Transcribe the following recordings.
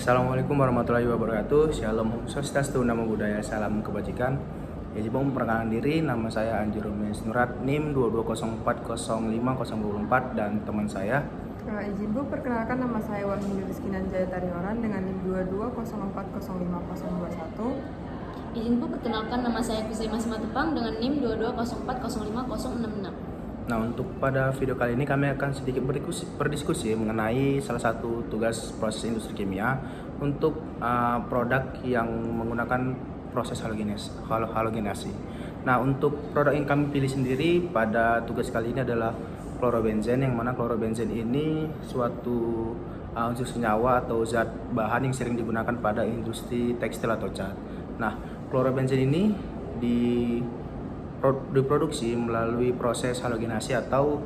Assalamualaikum warahmatullahi wabarakatuh. Shalom Om Swastiastu, Namo Buddhaya, salam kebajikan. Izin perkenalkan diri, nama saya Anji Romes Nurat, NIM 220405024 dan teman saya. Izin Bu, perkenalkan nama saya Wahyu Rizkinan Jaya Tarioran dengan NIM 220405021. Izin Bu, perkenalkan nama saya Kusima Simatupang dengan NIM 220405066. Nah, untuk pada video kali ini kami akan sedikit berdiskusi mengenai salah satu tugas proses industri kimia untuk produk yang menggunakan proses halogenasi. Nah, untuk produk yang kami pilih sendiri pada tugas kali ini adalah klorobenzen, yang mana klorobenzen ini suatu unsur senyawa atau zat bahan yang sering digunakan pada industri tekstil atau cat. Nah, klorobenzen ini diproduksi melalui proses halogenasi atau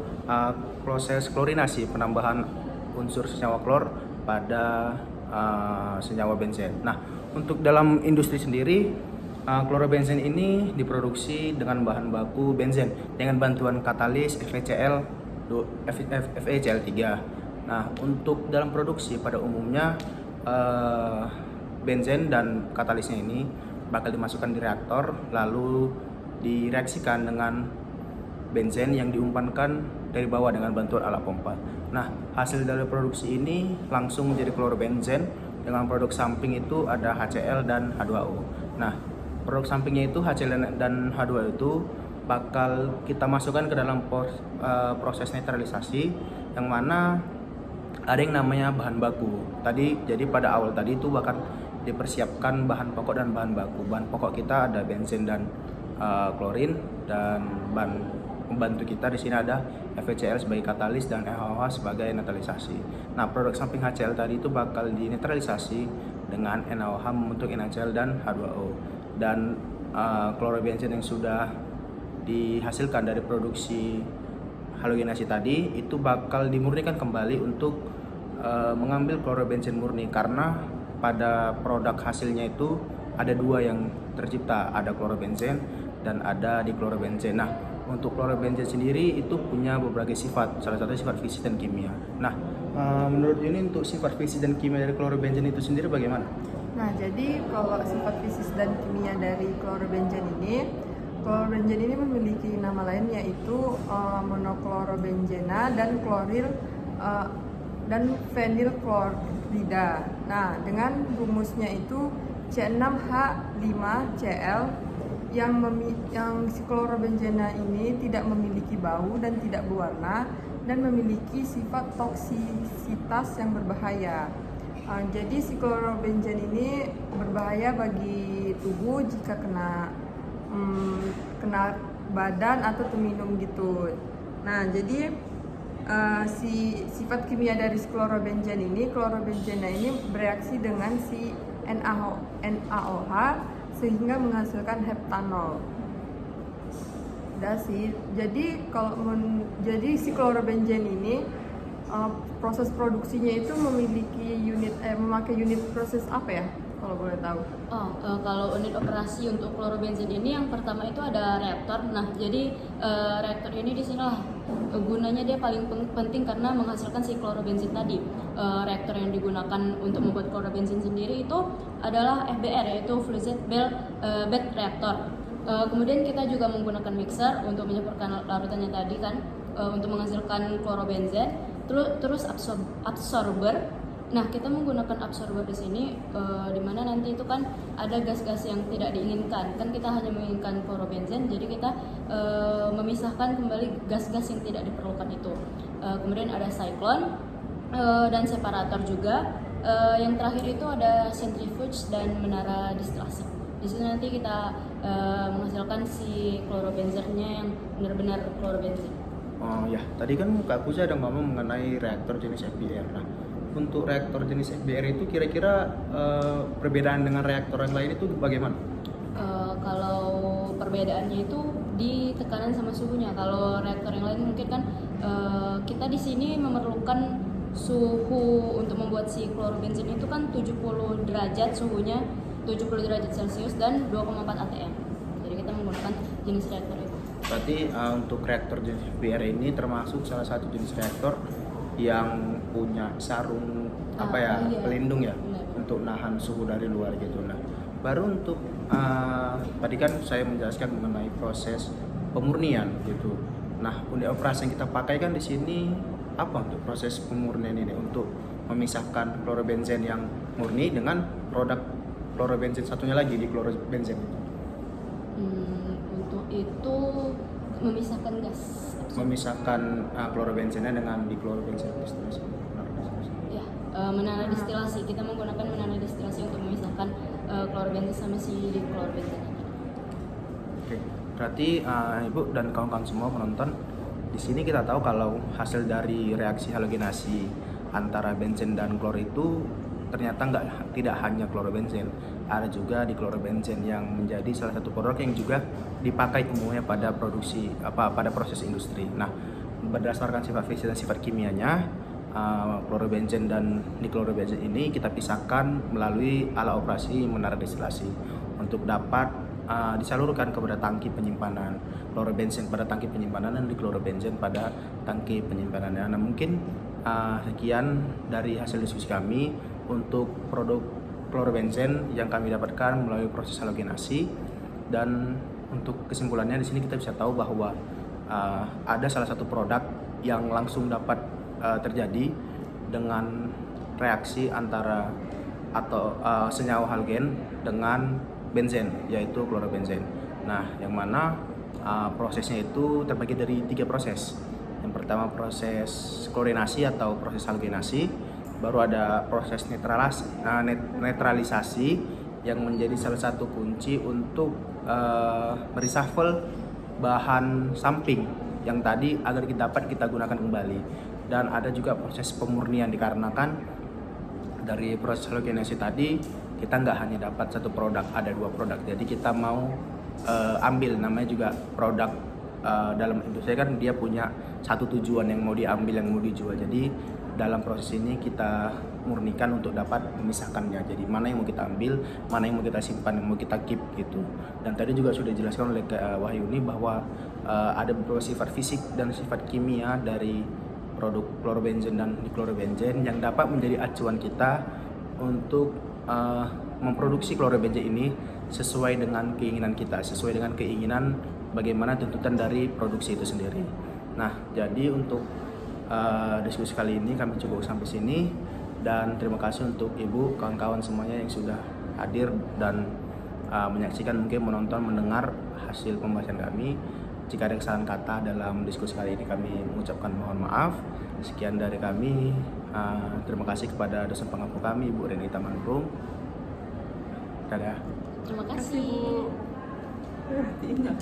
proses klorinasi, penambahan unsur senyawa klor pada senyawa benzen. Nah, untuk dalam industri sendiri, klorobenzen ini diproduksi dengan bahan baku benzen dengan bantuan katalis FeCl3. Nah, untuk dalam produksi pada umumnya benzen dan katalisnya ini bakal dimasukkan di reaktor lalu direaksikan dengan benzen yang diumpankan dari bawah dengan bantuan alat pompa. Nah, hasil dari produksi ini langsung menjadi klorobenzen dengan produk samping itu ada HCl dan H2O. Nah, produk sampingnya itu HCl dan H2O itu bakal kita masukkan ke dalam proses netralisasi, yang mana ada yang namanya bahan baku. Jadi pada awal tadi itu bahkan dipersiapkan bahan pokok dan bahan baku. Bahan pokok kita ada benzen dan klorin, dan bahan pembantu kita di sini ada FeCl sebagai katalis dan NaOH sebagai netralisasi. Nah, produk samping HCl tadi itu bakal dinetralisasi dengan NaOH membentuk NaCl dan H2O. Dan klorobenzen yang sudah dihasilkan dari produksi halogenasi tadi itu bakal dimurnikan kembali untuk mengambil klorobenzen murni, karena pada produk hasilnya itu ada dua yang tercipta, ada klorobenzen dan ada diklorobenzen. Nah, untuk klorobenzen sendiri itu punya berbagai sifat, salah satunya sifat fisik dan kimia. Nah, menurut ini untuk sifat fisik dan kimia dari klorobenzen itu sendiri bagaimana? Nah, jadi kalau sifat fisik dan kimia dari klorobenzen ini memiliki nama lain, yaitu monoklorobenzena dan kloril dan fenilklorida. Nah, dengan rumusnya itu C6H5Cl, yang si klorobenzena ini tidak memiliki bau dan tidak berwarna dan memiliki sifat toksisitas yang berbahaya. Jadi si klorobenzen ini berbahaya bagi tubuh jika kena badan atau terminum gitu. Nah, jadi si sifat kimia dari klorobenzena ini bereaksi dengan si NaOH sehingga menghasilkan heptanol. Jadi si klorobenzen ini proses produksinya itu memakai unit proses apa ya, kalau boleh tahu? Kalau unit operasi untuk klorobenzen ini yang pertama itu ada reaktor. Nah, jadi reaktor ini disinilah gunanya dia paling penting karena menghasilkan si klorobenzen tadi. Reaktor yang digunakan untuk membuat klorobenzen sendiri itu adalah FBR, yaitu Fluid Bed Reactor. Kemudian kita juga menggunakan mixer untuk mencampurkan larutannya tadi kan, untuk menghasilkan klorobenzen. Terus absorber. Nah, kita menggunakan absorber di sini di mana nanti itu kan ada gas-gas yang tidak diinginkan. Kan kita hanya menginginkan klorobenzen, jadi kita memisahkan kembali gas-gas yang tidak diperlukan itu. Kemudian ada cyclone dan separator juga. Yang terakhir itu ada centrifuge dan menara distilasi. Di sini nanti kita menghasilkan si klorobenzennya yang benar-benar klorobenzen. Oh ya, tadi kan Kak Puja ada ngomong mengenai reaktor jenis FBR. Nah, untuk reaktor jenis FBR itu kira-kira perbedaan dengan reaktor yang lain itu bagaimana? Kalau perbedaannya itu di tekanan sama suhunya. Kalau reaktor yang lain mungkin kan kita di sini memerlukan suhu untuk membuat si klorobenzen itu kan 70 derajat suhunya, 70 derajat Celcius dan 2,4 atm. Jadi kita menggunakan jenis reaktor itu. Berarti untuk reaktor jenis FBR ini termasuk salah satu jenis reaktor yang punya sarung Iya. pelindung ya. Benar. untuk nahan suhu dari luar gitu. Nah, baru untuk tadi kan saya menjelaskan mengenai proses pemurnian gitu. Nah, unit operasi yang kita pakai kan di sini apa untuk proses pemurnian ini untuk memisahkan klorobenzen yang murni dengan produk klorobenzen satunya lagi di klorobenzen itu. Untuk itu memisahkan gas. Memisahkan klorobenzennya dengan diklorobenzen distilasi. Ya, menara distilasi. Kita menggunakan menara distilasi untuk memisahkan klorobenzen sama si diklorobenzen. Oke, berarti Ibu dan kawan-kawan semua penonton, di sini kita tahu kalau hasil dari reaksi halogenasi antara benzen dan klor itu ternyata tidak hanya klorobenzen, ada juga diklorobenzen yang menjadi salah satu produk yang juga dipakai umumnya pada pada proses industri. Nah, berdasarkan sifat fisik dan sifat kimianya, klorobenzen dan diklorobenzen ini kita pisahkan melalui alat operasi menara distilasi untuk dapat disalurkan kepada tangki penyimpanan klorobenzen pada tangki penyimpanan dan diklorobenzen pada tangki penyimpanannya. Nah, mungkin sekian dari hasil diskusi kami untuk produk klorobenzen yang kami dapatkan melalui proses halogenasi. Dan untuk kesimpulannya di sini kita bisa tahu bahwa ada salah satu produk yang langsung dapat terjadi dengan reaksi antara senyawa halogen dengan benzen, yaitu klorobenzen. Nah, yang mana prosesnya itu terbagi dari 3 proses. Yang pertama proses klorinasi atau proses halogenasi, baru ada proses netralisasi yang menjadi salah satu kunci untuk mereshuffle bahan samping yang tadi agar dapat kita gunakan kembali. Dan ada juga proses pemurnian dikarenakan dari proses halogenasi tadi kita nggak hanya dapat satu produk, ada 2 produk. Jadi kita mau ambil, namanya juga produk dalam industri kan dia punya satu tujuan yang mau diambil, yang mau dijual. Jadi dalam proses ini kita murnikan untuk dapat memisahkannya. Jadi mana yang mau kita ambil, mana yang mau kita simpan, yang mau kita keep gitu. Dan tadi juga sudah dijelaskan oleh Wahyuni bahwa ada beberapa sifat fisik dan sifat kimia dari produk klorobenzen dan diklorobenzen yang dapat menjadi acuan kita untuk memproduksi klorobenzen ini sesuai dengan keinginan kita, sesuai dengan keinginan bagaimana tuntutan dari produksi itu sendiri. Nah, jadi untuk diskusi kali ini kami cukup sampai sini, dan terima kasih untuk Ibu, kawan-kawan semuanya yang sudah hadir dan menyaksikan, mungkin menonton, mendengar hasil pembahasan kami. Jika ada kesalahan kata dalam diskusi kali ini, kami mengucapkan mohon maaf. Sekian dari kami. Terima kasih kepada dosen pengampu kami, Ibu Renita Mangrung. Dadah. Terima Terima kasih, kasih. Bu. Berarti ingat.